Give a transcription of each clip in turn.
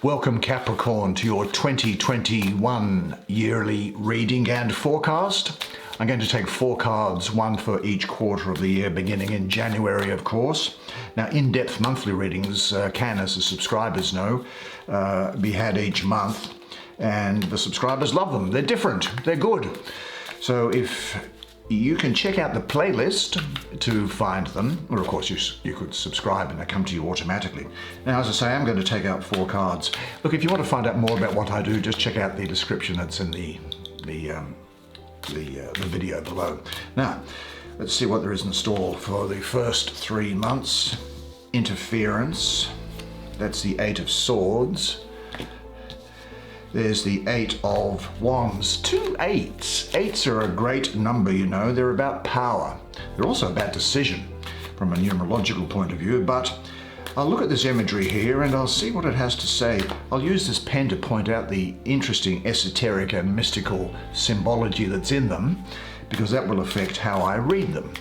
Welcome Capricorn to your 2021 yearly reading and forecast. I'm going to take 4 cards, one for each quarter of the year, beginning in January, of course. Now, in-depth monthly readings can, as the subscribers know, be had each month, and the subscribers love them. They're different, they're good. So if you can check out the playlist to find them, or of course you could subscribe and they come to you automatically. Now, as I say, I'm going to take out 4 cards. Look, if you want to find out more about what I do, just check out the description that's in the video below. Now, let's see what there is in store for the first 3 months. Interference, that's the 8 of Swords. There's the 8 of Wands. 2 8s. 8s are a great number, you know. They're about power. They're also about decision from a numerological point of view, but I'll look at this imagery here and I'll see what it has to say. I'll use this pen to point out the interesting esoteric and mystical symbology that's in them, because that will affect how I read them.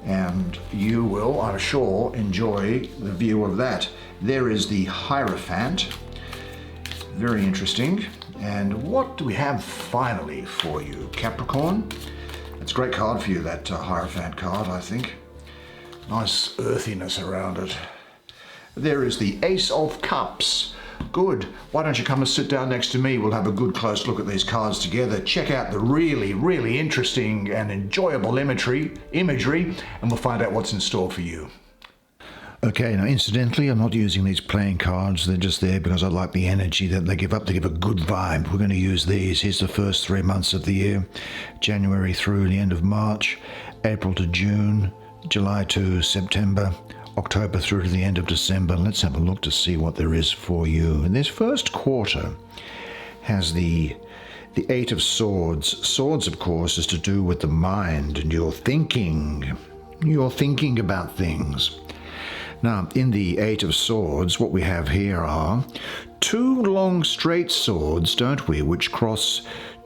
And you will, I'm sure, enjoy the view of that. There is the Hierophant. Very interesting. And what do we have finally for you, Capricorn? It's a great card for you, that Hierophant card, I think. Nice earthiness around it. There is the Ace of Cups. Good. Why don't you come and sit down next to me? We'll have a good close look at these cards together. Check out the really, really interesting and enjoyable imagery, and we'll find out what's in store for you. Okay, now incidentally, I'm not using these playing cards. They're just there because I like the energy that they give up. They give a good vibe. We're going to use these. Here's the first 3 months of the year. January through the end of March, April to June, July to September, October through to the end of December. Let's have a look to see what there is for you. And this first quarter has the 8 of Swords. Swords, of course, is to do with the mind and your thinking. You're thinking about things. Now, in the 8 of Swords, what we have here are 2 long straight swords, don't we, which cross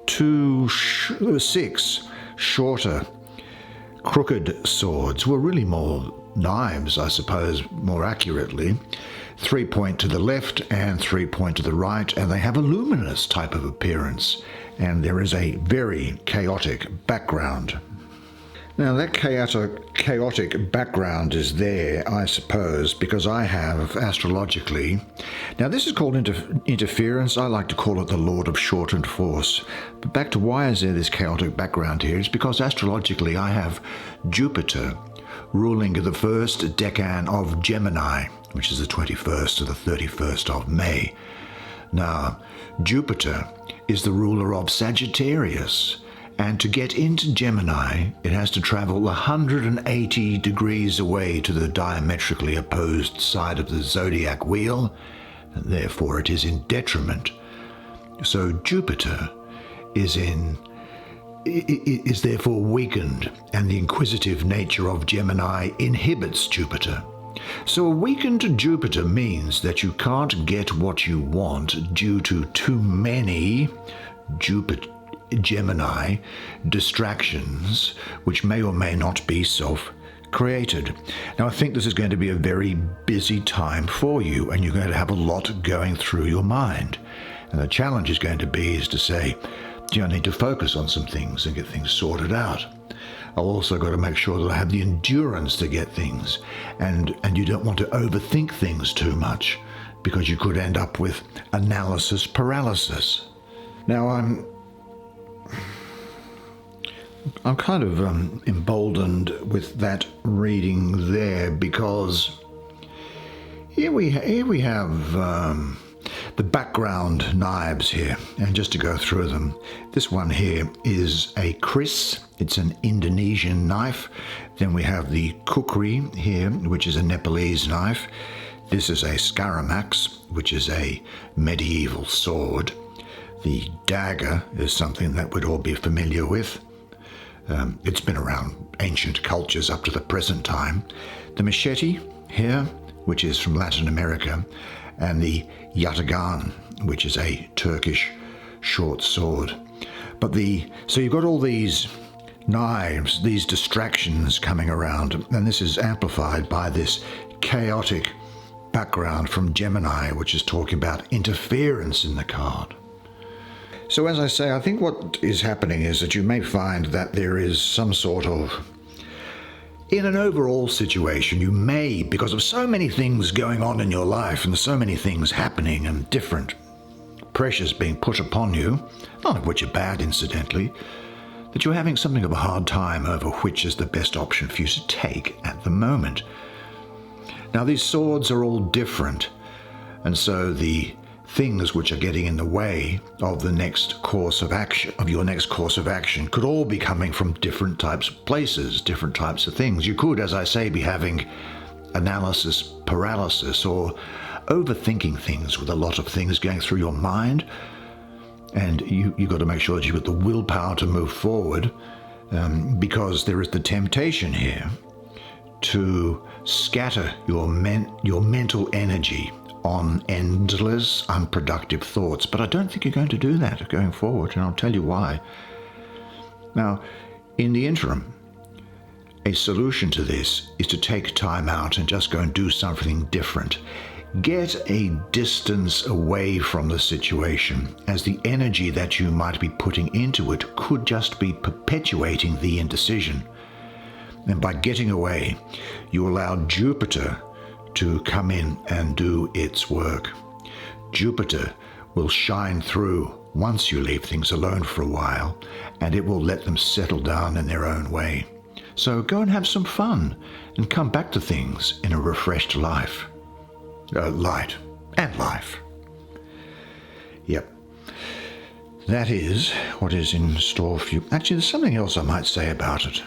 6 shorter crooked swords. Well, really more knives, I suppose, more accurately. 3 point to the left and 3 point to the right, and they have a luminous type of appearance, and there is a very chaotic background. Now, that chaotic background is there, I suppose, because I have astrologically. Now, this is called interference. I like to call it the Lord of Shortened Force. But back to why is there this chaotic background here? It's because astrologically I have Jupiter ruling the first decan of Gemini, which is the 21st to the 31st of May. Now, Jupiter is the ruler of Sagittarius. And to get into Gemini, it has to travel 180 degrees away to the diametrically opposed side of the zodiac wheel, and therefore it is in detriment. So Jupiter is therefore weakened, and the inquisitive nature of Gemini inhibits Jupiter. So a weakened Jupiter means that you can't get what you want due to too many Gemini distractions, which may or may not be self-created. Now, I think this is going to be a very busy time for you, and you're going to have a lot going through your mind. And the challenge is going to be to say, do I need to focus on some things and get things sorted out? I've also got to make sure that I have the endurance to get things, and you don't want to overthink things too much, because you could end up with analysis paralysis. Now, I'm kind of emboldened with that reading there, because here we have the background knives here, and just to go through them, this one here is a kris. It's an Indonesian knife. Then we have the kukri here, which is a Nepalese knife. This is a skaramax, which is a medieval sword. The dagger is something that we'd all be familiar with. It's been around ancient cultures up to the present time. The machete here, which is from Latin America, and the yataghan, which is a Turkish short sword. So you've got all these knives, these distractions coming around, and this is amplified by this chaotic background from Gemini, which is talking about interference in the card. So as I say, I think what is happening is that you may find that there is some sort of, in an overall situation, you may, because of so many things going on in your life and so many things happening and different pressures being put upon you, none of which are bad incidentally, that you're having something of a hard time over which is the best option for you to take at the moment. Now these swords are all different, and so the things which are getting in the way of the next course of action, of your next course of action, could all be coming from different types of places, different types of things. You could, as I say, be having analysis paralysis or overthinking things with a lot of things going through your mind, and you've got to make sure that you've got the willpower to move forward, because there is the temptation here to scatter your mental energy on endless, unproductive thoughts. But I don't think you're going to do that going forward, and I'll tell you why. Now, in the interim, a solution to this is to take time out and just go and do something different. Get a distance away from the situation, as the energy that you might be putting into it could just be perpetuating the indecision. And by getting away, you allow Jupiter to come in and do its work. Jupiter will shine through once you leave things alone for a while, and it will let them settle down in their own way. So go and have some fun and come back to things in a refreshed light and life. Yep. That is what is in store for you. Actually, there's something else I might say about it.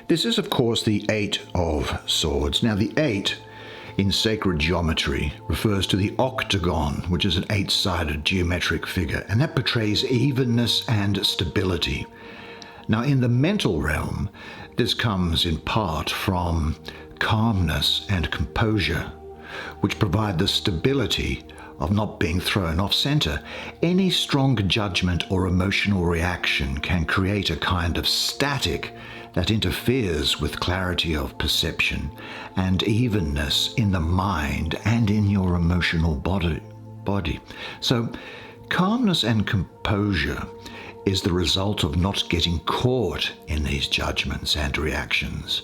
This is, of course, the Eight of Swords. Now, the Eight in sacred geometry refers to the octagon, which is an eight-sided geometric figure, and that portrays evenness and stability. Now, in the mental realm, this comes in part from calmness and composure, which provide the stability of not being thrown off center. Any strong judgment or emotional reaction can create a kind of static that interferes with clarity of perception and evenness in the mind and in your emotional body. So, calmness and composure is the result of not getting caught in these judgments and reactions.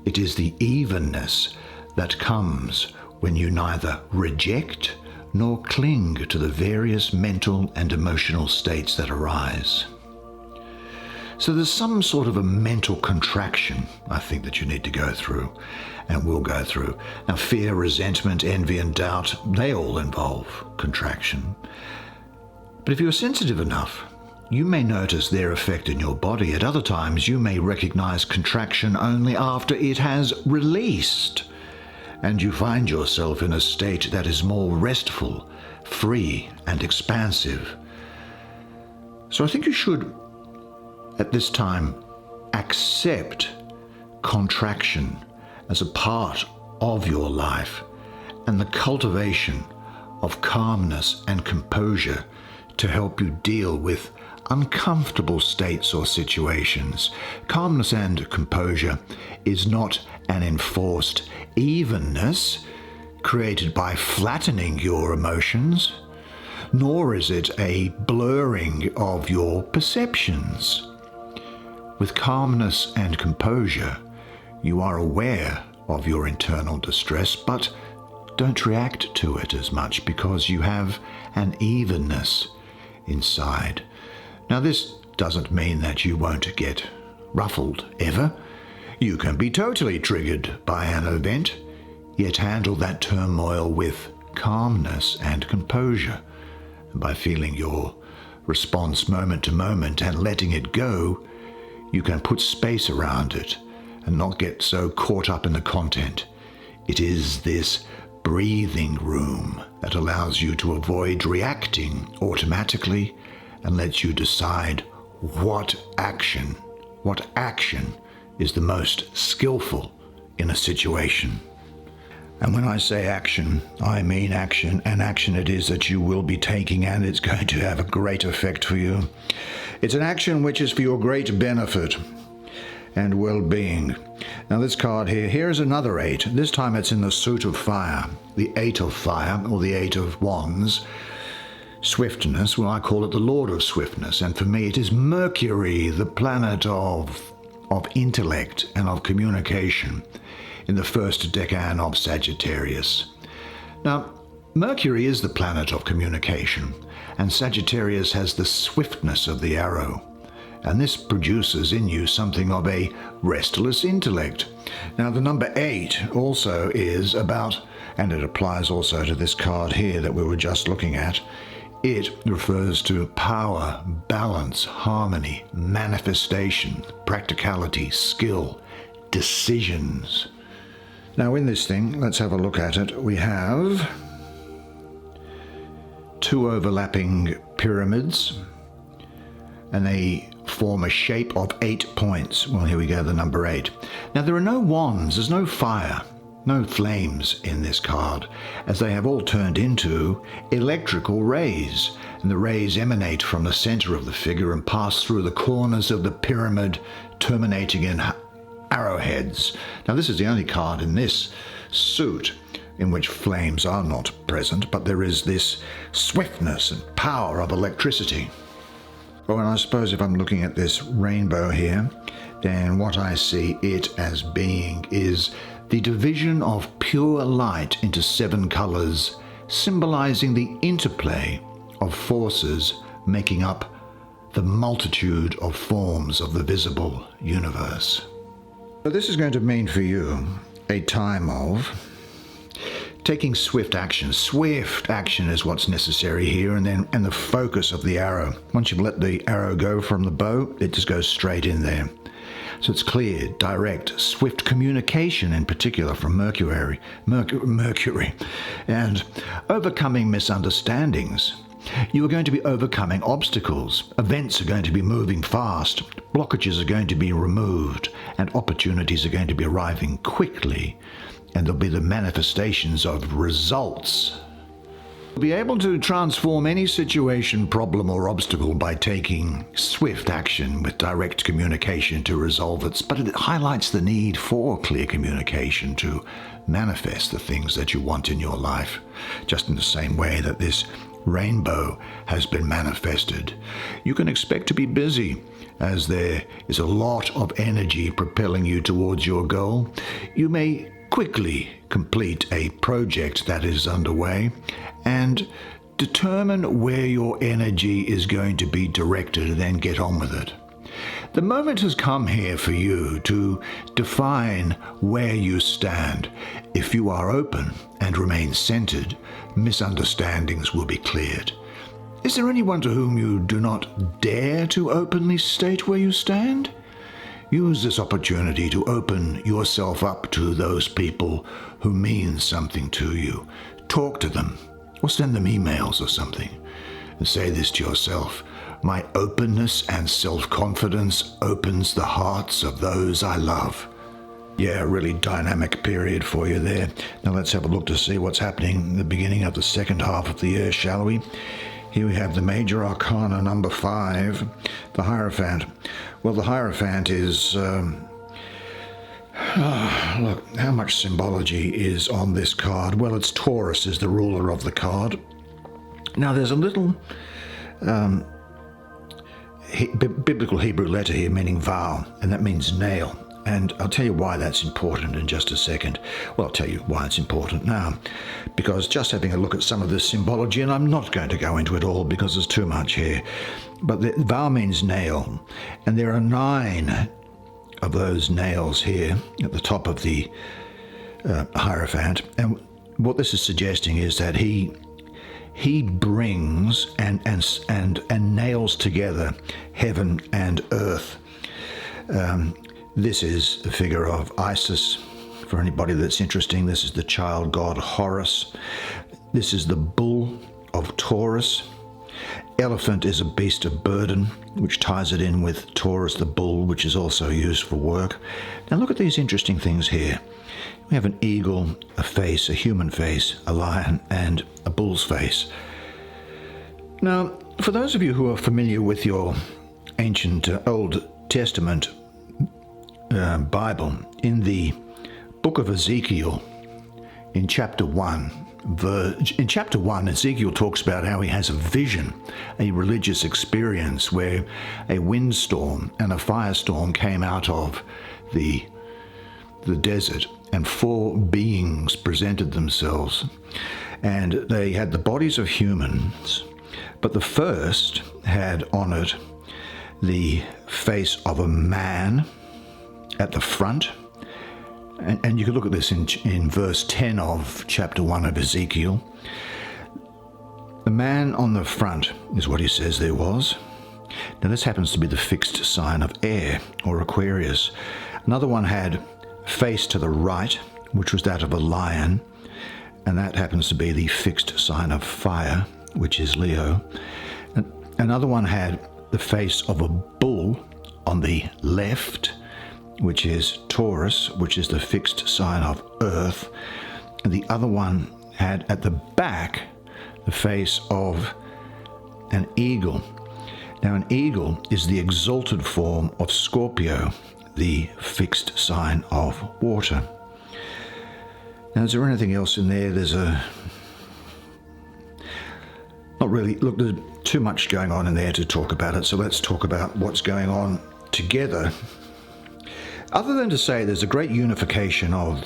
It is the evenness that comes when you neither reject nor cling to the various mental and emotional states that arise. So there's some sort of a mental contraction, I think, that you need to go through and will go through. Now, fear, resentment, envy, and doubt, they all involve contraction. But if you're sensitive enough, you may notice their effect in your body. At other times, you may recognize contraction only after it has released, and you find yourself in a state that is more restful, free, and expansive. So I think you should, at this time, accept contraction as a part of your life and the cultivation of calmness and composure to help you deal with uncomfortable states or situations. Calmness and composure is not an enforced evenness created by flattening your emotions, nor is it a blurring of your perceptions. With calmness and composure, you are aware of your internal distress, but don't react to it as much because you have an evenness inside. Now, this doesn't mean that you won't get ruffled ever. You can be totally triggered by an event, yet handle that turmoil with calmness and composure. And by feeling your response moment to moment and letting it go, you can put space around it and not get so caught up in the content. It is this breathing room that allows you to avoid reacting automatically and lets you decide what action is the most skillful in a situation. And when I say action, I mean action, and action it is that you will be taking, and it's going to have a great effect for you. It's an action which is for your great benefit. and well-being. Now this card here is another 8. This time it's in the suit of fire, the 8 of fire, or the 8 of wands. Swiftness, well, I call it the Lord of Swiftness, and for me it is Mercury, the planet of intellect and of communication, in the first decan of Sagittarius. Now, Mercury is the planet of communication, and Sagittarius has the swiftness of the arrow, and this produces in you something of a restless intellect. Now, the number 8 also is about, and it applies also to this card here that we were just looking at, it refers to power, balance, harmony, manifestation, practicality, skill, decisions. Now in this thing, let's have a look at it. We have 2 overlapping pyramids, and they form a shape of 8 points. Well, here we go, the number 8. Now there are no wands, there's no fire, no flames in this card, as they have all turned into electrical rays, and the rays emanate from the center of the figure and pass through the corners of the pyramid, terminating in arrowheads. Now this is the only card in this suit in which flames are not present, but there is this swiftness and power of electricity. Well, and I suppose if I'm looking at this rainbow here, then what I see it as being is the division of pure light into 7 colors, symbolizing the interplay of forces making up the multitude of forms of the visible universe. So this is going to mean for you a time of taking swift action. Swift action is what's necessary here, and the focus of the arrow. Once you've let the arrow go from the bow, it just goes straight in there. So it's clear, direct, swift communication, in particular from Mercury, and overcoming misunderstandings. You are going to be overcoming obstacles. Events are going to be moving fast. Blockages are going to be removed, and opportunities are going to be arriving quickly, and there'll be the manifestations of results. You'll be able to transform any situation, problem, or obstacle by taking swift action with direct communication to resolve it, but it highlights the need for clear communication to manifest the things that you want in your life, just in the same way that this rainbow has been manifested. You can expect to be busy, as there is a lot of energy propelling you towards your goal. You may quickly complete a project that is underway and determine where your energy is going to be directed and then get on with it. The moment has come here for you to define where you stand. If you are open and remain centered, misunderstandings will be cleared. Is there anyone to whom you do not dare to openly state where you stand? Use this opportunity to open yourself up to those people who mean something to you. Talk to them, or send them emails or something, and say this to yourself: my openness and self-confidence opens the hearts of those I love. Yeah, a really dynamic period for you there. Now let's have a look to see what's happening in the beginning of the second half of the year, shall we? Here we have the Major Arcana number 5, the Hierophant. Well, the Hierophant is... look, how much symbology is on this card? Well, it's Taurus is the ruler of the card. Now, there's a little biblical Hebrew letter here meaning vow, and that means nail. And I'll tell you why that's important in just a second. Well, I'll tell you why it's important now. Because just having a look at some of this symbology, and I'm not going to go into it all because there's too much here, but the vow means nail. And there are 9 of those nails here at the top of the Hierophant. And what this is suggesting is that he brings and nails together heaven and earth. This is the figure of Isis. For anybody that's interesting, this is the child god Horus. This is the bull of Taurus. Elephant is a beast of burden, which ties it in with Taurus, the bull, which is also used for work. Now look at these interesting things here. We have an eagle, a face, a human face, a lion, and a bull's face. Now, for those of you who are familiar with your ancient Old Testament Bible, in the book of Ezekiel, in chapter 1, Ezekiel talks about how he has a vision, a religious experience where a windstorm and a firestorm came out of the desert, and 4 beings presented themselves, and they had the bodies of humans, but the first had on it the face of a man at the front. And you can look at this in verse 10 of chapter 1 of Ezekiel. The man on the front is what he says there was. Now this happens to be the fixed sign of air, or Aquarius. Another one had face to the right, which was that of a lion, and that happens to be the fixed sign of fire, which is Leo. And another one had the face of a bull on the left, which is Taurus, which is the fixed sign of earth. And the other one had at the back the face of an eagle. Now an eagle is the exalted form of Scorpio, the fixed sign of water. Now is there anything else in there? Not really. Look, there's too much going on in there to talk about it, so let's talk about what's going on together. Other than to say there's a great unification and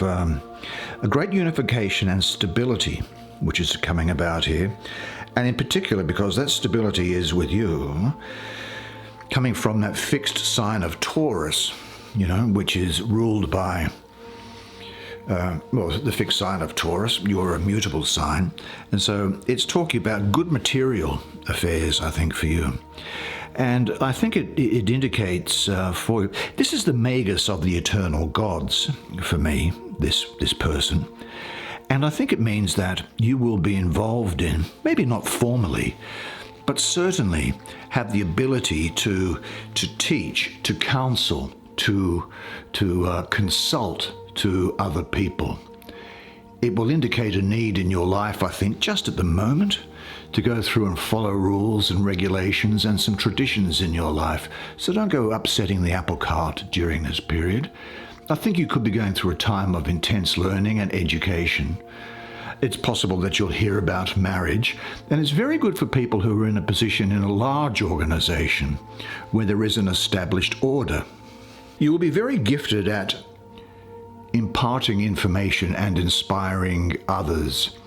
stability which is coming about here, and in particular because that stability is with you, coming from that fixed sign of Taurus, which is ruled by, the fixed sign of Taurus. You're a mutable sign, and so it's talking about good material affairs, I think, for you. And I think it indicates for you, this is the magus of the eternal gods for me, this person. And I think it means that you will be involved in, maybe not formally, but certainly have the ability to teach, to counsel, to consult to other people. It will indicate a need in your life, I think, just at the moment, to go through and follow rules and regulations and some traditions in your life. So don't go upsetting the apple cart during this period. I think you could be going through a time of intense learning and education. It's possible that you'll hear about marriage, and it's very good for people who are in a position in a large organization where there is an established order. You will be very gifted at imparting information and inspiring others.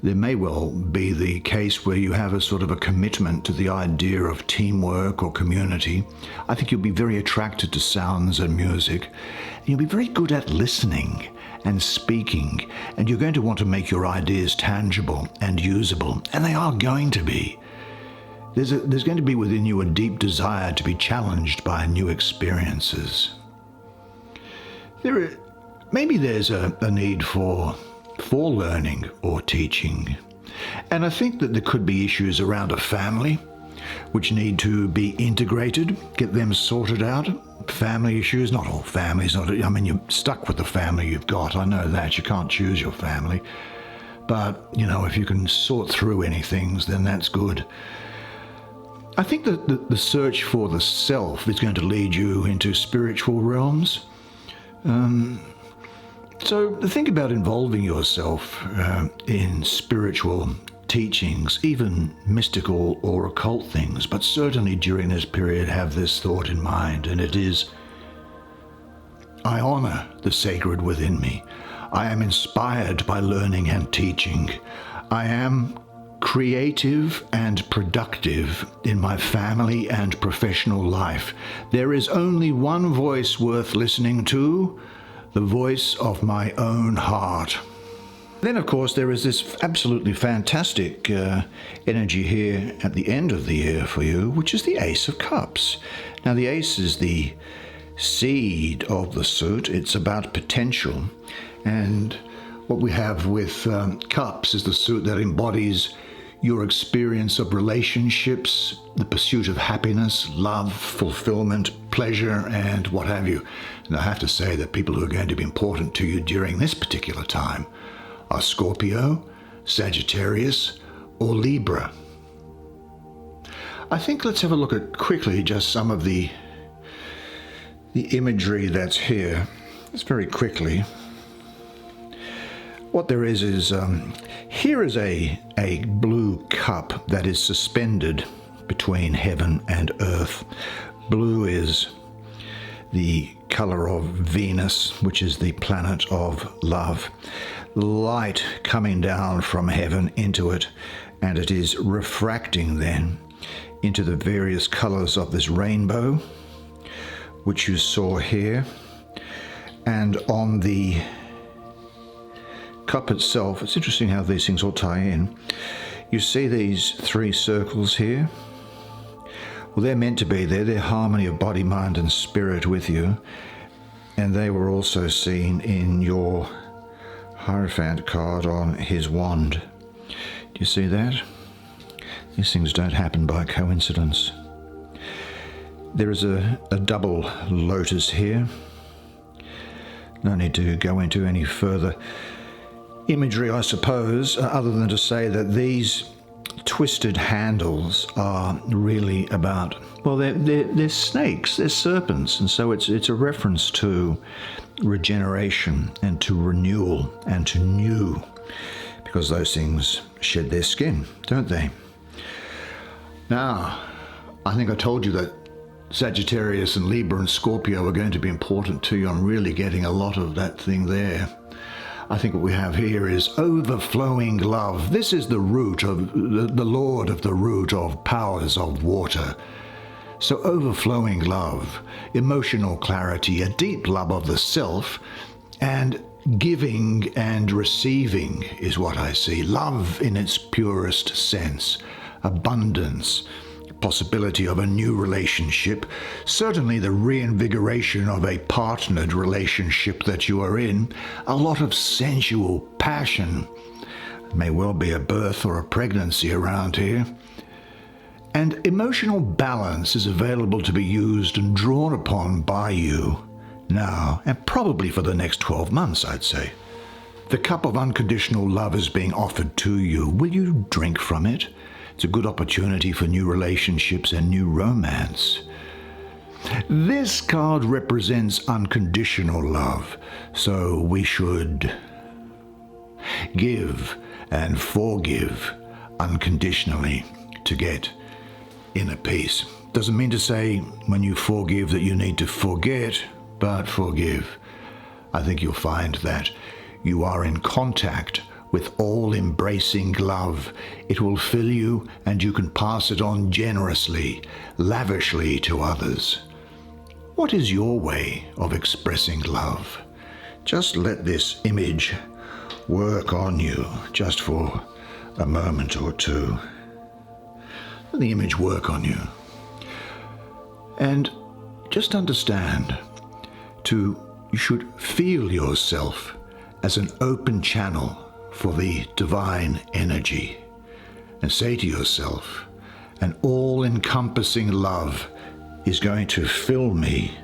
There may well be the case where you have a sort of a commitment to the idea of teamwork or community. I think you'll be very attracted to sounds and music. And you'll be very good at listening and speaking, and you're going to want to make your ideas tangible and usable, and they are going to be. There's going to be within you a deep desire to be challenged by new experiences. Maybe there's a need for learning or teaching. And I think that there could be issues around a family which need to be integrated, get them sorted out. Family issues, not all families, you're stuck with the family you've got. I know that, you can't choose your family. But, if you can sort through any things, then that's good. I think that the search for the self is going to lead you into spiritual realms. So think about involving yourself in spiritual teachings, even mystical or occult things, but certainly during this period have this thought in mind, and it is, I honor the sacred within me. I am inspired by learning and teaching. I am creative and productive in my family and professional life. There is only one voice worth listening to, the voice of my own heart. Then, of course, there is this absolutely fantastic energy here at the end of the year for you, which is the Ace of Cups. Now, the Ace is the seed of the suit. It's about potential. And what we have with Cups is the suit that embodies your experience of relationships, the pursuit of happiness, love, fulfillment, pleasure, and what have you. And I have to say that people who are going to be important to you during this particular time are Scorpio, Sagittarius, or Libra. I think let's have a look at quickly just some of the the imagery that's here, just very quickly, what there is here is a blue cup that is suspended between heaven and earth. Blue is the color of Venus, which is the planet of love. Light coming down from heaven into it, and it is refracting then into the various colors of this rainbow, which you saw here. And on the cup itself, it's interesting how these things all tie in. You see these three circles here? Well, they're meant to be there. They're harmony of body, mind, and spirit with you. And they were also seen in your Hierophant card on his wand. Do you see that? These things don't happen by coincidence. There is a double lotus here. No need to go into any further imagery, I suppose, other than to say that these twisted handles are really about, well, they're snakes, they're serpents, and so it's a reference to regeneration and to renewal and to new, because those things shed their skin, don't they? Now, I think I told you that Sagittarius and Libra and Scorpio are going to be important to you. I'm really getting a lot of that thing there. I think what we have here is overflowing love. This is the root of the Lord of the root of powers of water. So overflowing love, emotional clarity, a deep love of the self, and giving and receiving is what I see. Love in its purest sense, abundance, possibility of a new relationship, certainly the reinvigoration of a partnered relationship that you are in, a lot of sensual passion, may well be a birth or a pregnancy around here, and emotional balance is available to be used and drawn upon by you now, and probably for the next 12 months, I'd say. The cup of unconditional love is being offered to you. Will you drink from it? It's a good opportunity for new relationships and new romance. This card represents unconditional love, so we should give and forgive unconditionally to get inner peace. Doesn't mean to say when you forgive that you need to forget, but forgive. I think you'll find that you are in contact with all-embracing love. It will fill you, and you can pass it on generously, lavishly to others. What is your way of expressing love? Just let this image work on you just for a moment or two. Let the image work on you. And just understand, you should feel yourself as an open channel for the divine energy, and say to yourself, an all-encompassing love is going to fill me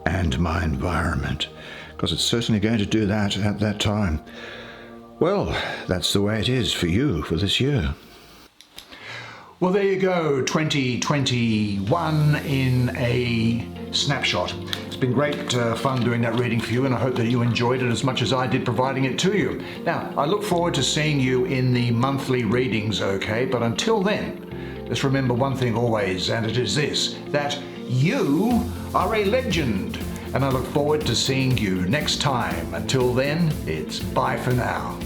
and my environment, because it's certainly going to do that at that time. Well, that's the way it is for you for this year. Well, there you go, 2021 in a snapshot. It's been great fun doing that reading for you, and I hope that you enjoyed it as much as I did providing it to you. Now, I look forward to seeing you in the monthly readings, okay? But until then, just remember one thing always, and it is this, that you are a legend. And I look forward to seeing you next time. Until then, it's bye for now.